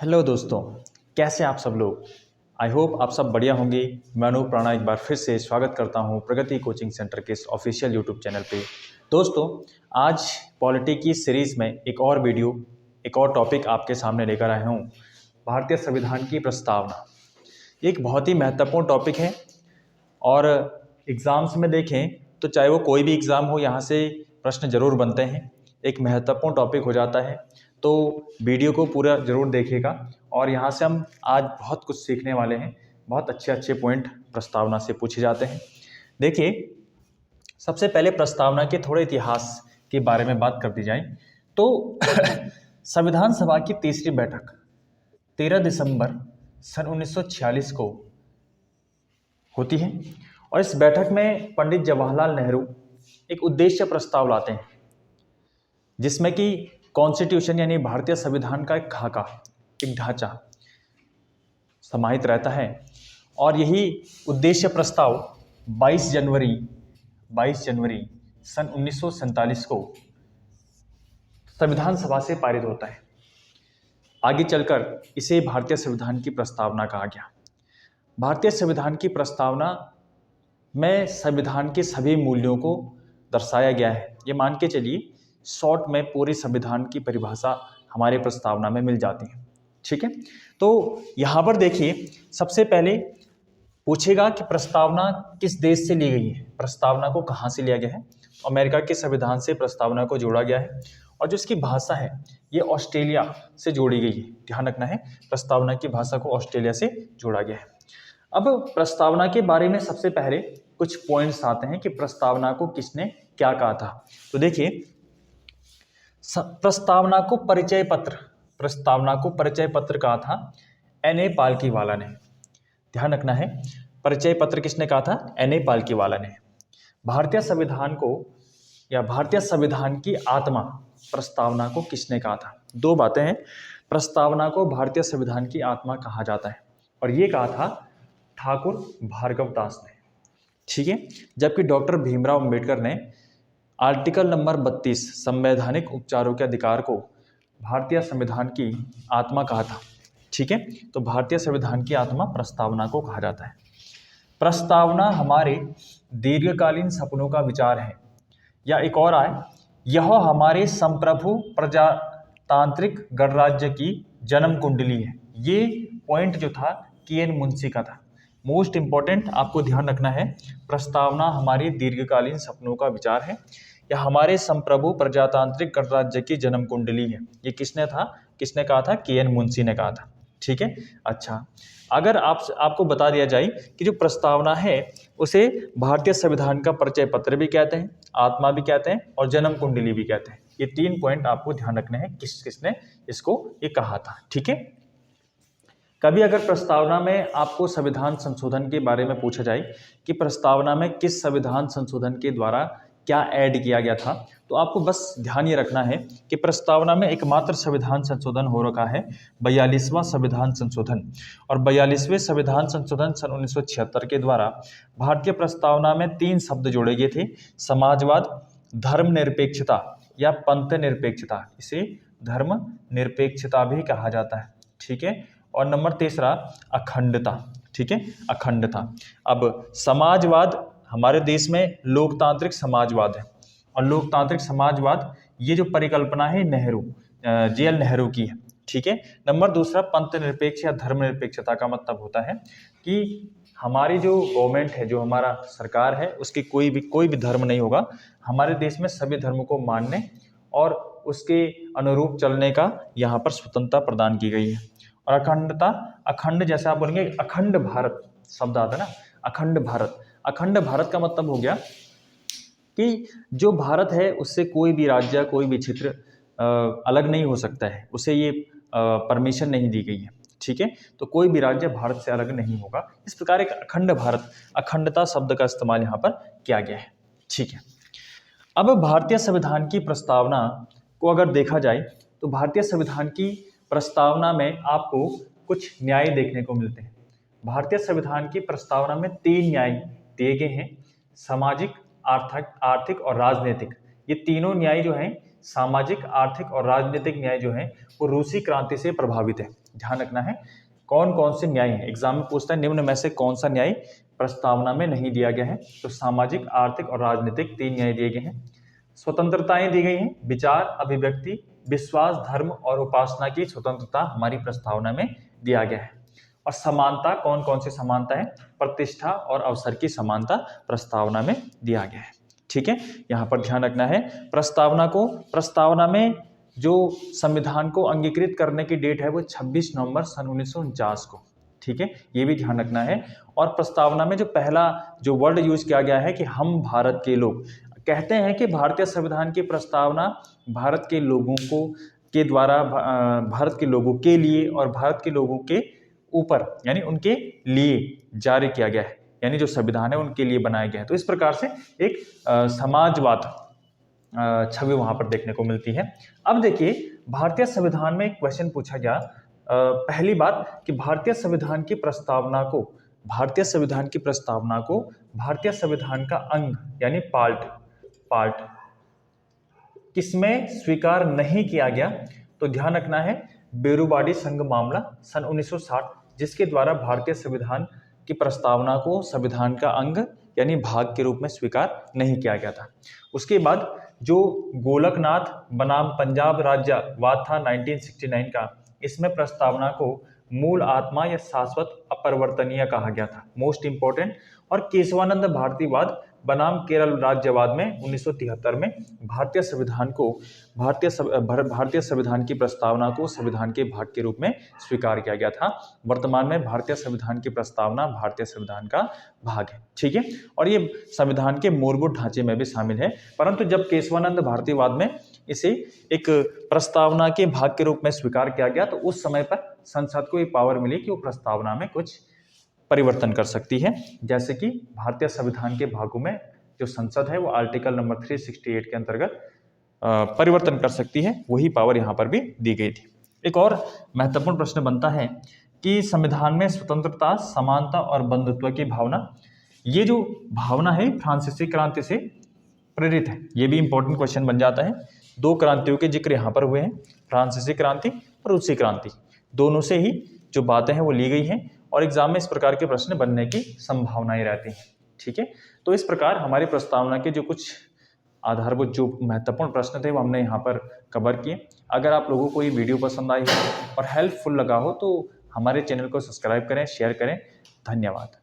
Hello दोस्तों, कैसे आप सब लोग। आई होप आप सब बढ़िया होंगे। मैं अनूप राणा एक बार फिर से स्वागत करता हूं प्रगति कोचिंग सेंटर के इस ऑफिशियल यूट्यूब चैनल पे। दोस्तों, आज पॉलिटी की सीरीज़ में एक और वीडियो, एक और टॉपिक आपके सामने लेकर आया हूं। भारतीय संविधान की प्रस्तावना एक बहुत ही महत्वपूर्ण टॉपिक है और एग्ज़ाम्स में देखें तो चाहे वो कोई भी एग्ज़ाम हो, यहाँ से प्रश्न ज़रूर बनते हैं। एक महत्वपूर्ण टॉपिक हो जाता है, तो वीडियो को पूरा ज़रूर देखिएगा और यहाँ से हम आज बहुत कुछ सीखने वाले हैं। बहुत अच्छे अच्छे पॉइंट प्रस्तावना से पूछे जाते हैं। देखिए, सबसे पहले प्रस्तावना के थोड़े इतिहास के बारे में बात कर दी जाए तो संविधान सभा की तीसरी बैठक 13 दिसंबर सन 1946 को होती है और इस बैठक में पंडित जवाहरलाल नेहरू एक उद्देश्य प्रस्ताव लाते हैं जिसमें कि कॉन्स्टिट्यूशन यानी भारतीय संविधान का एक खाका, एक ढांचा समाहित रहता है। और यही उद्देश्य प्रस्ताव 22 जनवरी सन 1947 को संविधान सभा से पारित होता है। आगे चलकर इसे भारतीय संविधान की प्रस्तावना कहा गया। भारतीय संविधान की प्रस्तावना में संविधान के सभी मूल्यों को दर्शाया गया है। ये मान के चलिए शॉर्ट में पूरी संविधान की परिभाषा हमारे प्रस्तावना में मिल जाती है। ठीक है, तो यहाँ पर देखिए, सबसे पहले पूछेगा कि प्रस्तावना किस देश से ली गई है। प्रस्तावना को कहाँ से लिया गया है? अमेरिका के संविधान से प्रस्तावना को जोड़ा गया है और जो इसकी भाषा है ये ऑस्ट्रेलिया से जोड़ी गई है। ध्यान रखना है, प्रस्तावना की भाषा को ऑस्ट्रेलिया से जोड़ा गया है। अब प्रस्तावना के बारे में सबसे पहले कुछ पॉइंट्स आते हैं कि प्रस्तावना को किसने क्या कहा था। तो देखिए, प्रस्तावना को परिचय पत्र कहा था एन.ए. पालकीवाला ने। ध्यान रखना है, परिचय पत्र किसने कहा था? एन.ए. पालकीवाला ने। भारतीय संविधान को या भारतीय संविधान की आत्मा प्रस्तावना को किसने कहा था? दो बातें हैं, प्रस्तावना को भारतीय संविधान की आत्मा कहा जाता है और ये कहा था ठाकुर भार्गव दास ने। ठीक है, जबकि डॉक्टर भीमराव अंबेडकर ने आर्टिकल नंबर 32 संवैधानिक उपचारों के अधिकार को भारतीय संविधान की आत्मा कहा था। ठीक है, तो भारतीय संविधान की आत्मा प्रस्तावना को कहा जाता है। प्रस्तावना हमारे दीर्घकालीन सपनों का विचार है, या एक और आए, यह हमारे संप्रभु प्रजातांत्रिक गणराज्य की जन्म कुंडली है। ये पॉइंट जो था के.एन. मुंशी का था। मोस्ट इंपॉर्टेंट आपको ध्यान रखना है, प्रस्तावना हमारी दीर्घकालीन सपनों का विचार है या हमारे संप्रभु प्रजातांत्रिक गणराज्य की जन्म कुंडली है। ये किसने कहा था? के.एन. मुंशी ने कहा था। ठीक है, अच्छा, अगर आपको बता दिया जाए कि जो प्रस्तावना है उसे भारतीय संविधान का परिचय पत्र भी कहते हैं, आत्मा भी कहते हैं और जन्म कुंडली भी कहते हैं। ये तीन पॉइंट आपको ध्यान रखने हैं किसने इसको ये कहा था। ठीक है, कभी अगर प्रस्तावना में आपको संविधान संशोधन के बारे में पूछा जाए कि प्रस्तावना में किस संविधान संशोधन के द्वारा क्या ऐड किया गया था, तो आपको बस ध्यान ये रखना है कि प्रस्तावना में एकमात्र संविधान संशोधन हो रखा है 42वां संविधान संशोधन। और 42वें संविधान संशोधन सन 1976 के द्वारा भारतीय प्रस्तावना में 3 शब्द जोड़े गए थे: समाजवाद, धर्मनिरपेक्षता या पंथ निरपेक्षता। इसे धर्म निरपेक्षता भी कहा जाता है। ठीक है, और नंबर तीसरा अखंडता। ठीक है, अखंडता। अब समाजवाद हमारे देश में लोकतांत्रिक समाजवाद है और लोकतांत्रिक समाजवाद ये जो परिकल्पना है जे.एल. नेहरू की है। ठीक है, नंबर दूसरा पंथ निरपेक्ष या धर्मनिरपेक्षता का मतलब होता है कि हमारी जो गवर्नमेंट है, जो हमारा सरकार है, उसकी कोई भी धर्म नहीं होगा। हमारे देश में सभी धर्मों को मानने और उसके अनुरूप चलने का यहाँ पर स्वतंत्रता प्रदान की गई है। और अखंडता, अखंड जैसे आप बोलेंगे अखंड भारत शब्द आता है ना, अखंड भारत। अखंड भारत का मतलब हो गया कि जो भारत है उससे कोई भी राज्य, कोई भी क्षेत्र अलग नहीं हो सकता है, उसे ये परमिशन नहीं दी गई है। ठीक है, तो कोई भी राज्य भारत से अलग नहीं होगा। इस प्रकार एक अखंड भारत, अखंडता शब्द का इस्तेमाल यहाँ पर किया गया है। ठीक है, अब भारतीय संविधान की प्रस्तावना को अगर देखा जाए तो भारतीय संविधान की प्रस्तावना में आपको कुछ न्याय देखने को मिलते हैं। भारतीय संविधान की प्रस्तावना में 3 न्याय दिए गए हैं: सामाजिक, आर्थिक और राजनीतिक। ये तीनों न्याय जो हैं सामाजिक, आर्थिक और राजनीतिक न्याय जो है वो रूसी क्रांति से प्रभावित है। ध्यान रखना है कौन कौन से न्याय हैं। एग्जाम में पूछता है निम्न में से कौन सा न्याय प्रस्तावना में नहीं दिया गया है। तो सामाजिक, आर्थिक और राजनीतिक 3 न्याय दिए गए हैं। स्वतंत्रताएं दी गई हैं, विचार, अभिव्यक्ति, विश्वास, धर्म और उपासना की स्वतंत्रता हमारी प्रस्तावना में दिया गया है। और समानता, कौन कौन सी समानता है, प्रतिष्ठा और अवसर की समानता प्रस्तावना में दिया गया है। ठीक है, यहाँ पर ध्यान रखना है प्रस्तावना में जो संविधान को अंगीकृत करने की डेट है वो 26 नवंबर सन 1949 को। ठीक है, ये भी ध्यान रखना है। और प्रस्तावना में जो पहला जो वर्ड यूज किया गया है कि हम भारत के लोग, कहते हैं कि भारतीय संविधान की प्रस्तावना भारत के लोगों को के द्वारा भारत के लोगों के लिए और भारत के लोगों के ऊपर यानी उनके लिए जारी किया गया है, यानी जो संविधान है उनके लिए बनाया गया है। तो इस प्रकार से एक समाजवाद छवि वहां पर देखने को मिलती है। अब देखिए भारतीय संविधान में एक क्वेश्चन पूछा गया, पहली बात कि भारतीय संविधान की प्रस्तावना को भारतीय संविधान का अंग यानी पार्ट किसमें स्वीकार नहीं किया गया। तो ध्यान रखना है बेरुवाड़ी संघ मामला सन 1960, जिसके द्वारा भारतीय संविधान की प्रस्तावना को संविधान का अंग यानी भाग के रूप में स्वीकार नहीं किया गया था। उसके बाद जो गोलकनाथ बनाम पंजाब राज्यवाद था 1969 का, इसमें प्रस्तावना को मूल आत्मा या शाश्वत अपरिवर्तनीय कहा गया था, मोस्ट इंपॉर्टेंट। और केशवानंद भारतीवाद बनाम केरल राज्यवाद में 1973 में भारतीय संविधान की प्रस्तावना को संविधान के भाग के रूप में स्वीकार किया गया था। वर्तमान में भारतीय संविधान की प्रस्तावना भारतीय संविधान का भाग है। ठीक है, और ये संविधान के मूलभूत ढांचे में भी शामिल है, परंतु जब केशवानंद भारतीवाद में इसे एक प्रस्तावना के भाग के रूप में स्वीकार किया गया तो उस समय पर संसद को ये पावर मिली कि वो प्रस्तावना में कुछ परिवर्तन कर सकती है। जैसे कि भारतीय संविधान के भागों में जो संसद है वो आर्टिकल नंबर 368 के अंतर्गत परिवर्तन कर सकती है, वही पावर यहाँ पर भी दी गई थी। एक और महत्वपूर्ण प्रश्न बनता है कि संविधान में स्वतंत्रता, समानता और बंधुत्व की भावना, ये जो भावना है फ्रांसीसी क्रांति से प्रेरित है। ये भी इंपॉर्टेंट क्वेश्चन बन जाता है। 2 क्रांतियों के जिक्र यहाँ पर हुए हैं, फ्रांसीसी क्रांति और रूसी क्रांति, दोनों से ही जो बातें हैं वो ली गई हैं और एग्जाम में इस प्रकार के प्रश्न बनने की संभावनाएं रहती हैं। ठीक है, तो इस प्रकार हमारी प्रस्तावना के जो कुछ आधारभूत जो महत्वपूर्ण प्रश्न थे वो हमने यहाँ पर कवर किए। अगर आप लोगों को ये वीडियो पसंद आई हो और हेल्पफुल लगा हो तो हमारे चैनल को सब्सक्राइब करें, शेयर करें। धन्यवाद।